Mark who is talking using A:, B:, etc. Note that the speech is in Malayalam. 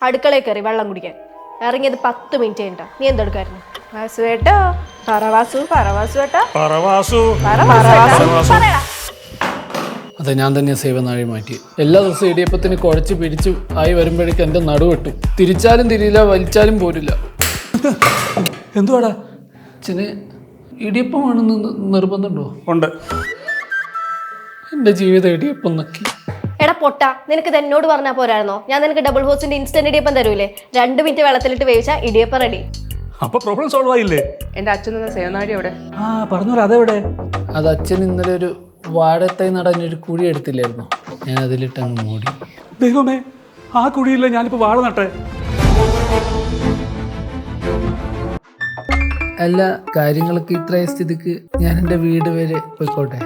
A: അടുക്കളയിൽ കയറി വെള്ളം കുടിക്കാൻ. ഇറങ്ങിയത് 10 മിനിറ്റ് കഴിഞ്ഞിട്ടാ. നീ എന്തെടുക്കായിരുന്നു? വാസു ഏട്ടാ, പറവാസു ഏട്ടാ, പറയടാ.
B: അതെ, ഞാൻ തന്നെ സേവനാഴി മാറ്റി. എല്ലാ ദിവസവും ഇടിയപ്പത്തിന് കുഴച്ച് പിരിച്ച് ആയി വരുമ്പോഴേക്കും എൻ്റെ നടുവെട്ടും. തിരിച്ചാലും തിരിയില്ല, വലിച്ചാലും പോരില്ല.
C: എന്തുവാടാ?
B: അച്ഛന് ഇടിയപ്പം വേണമെന്ന് നിർബന്ധമുണ്ടോ?
C: ഉണ്ട്.
B: എൻ്റെ ജീവിതം ഇടിയപ്പം നക്കി.
A: എടാ പൊട്ട, നിനക്ക് ഇത് എന്നോട് പറഞ്ഞാൽ പോരായിരുന്നോ? ഞാൻ നിനക്ക് ഡബിൾ ഹോസിന്റെ ഇൻസ്റ്റന്റ് ഇടിയപ്പം തരൂലേ? 2 മിനിറ്റ് വെള്ളത്തിലിട്ട് വേവിച്ചാ ഇടിയപ്പം റെഡി.
C: അപ്പൊ പ്രോബ്ലം സോൾവ് ആയില്ലേ?
D: എന്റെ അച്ഛൻ തന്ന സേവനാഴി എവിടെ?
C: പറഞ്ഞോളൂ, അതെവിടെ?
B: അത് അച്ഛൻ ഇന്നലെ ഒരു വാഴത്തൈ നടഞ്ഞൊരു കുഴി എടുത്തില്ലായിരുന്നു, ഞാൻ അതിലിട്ട് അങ്ങ് മൂടി.
C: ദൈവമേ, ആ കുഴിയില്ല ഞാനിപ്പോ വാഴ നട്ടെ.
B: അല്ല, കാര്യങ്ങളൊക്കെ ഇത്രയും സ്ഥിതിക്ക് ഞാൻ എൻ്റെ വീട് വരെ പോയിക്കോട്ടെ?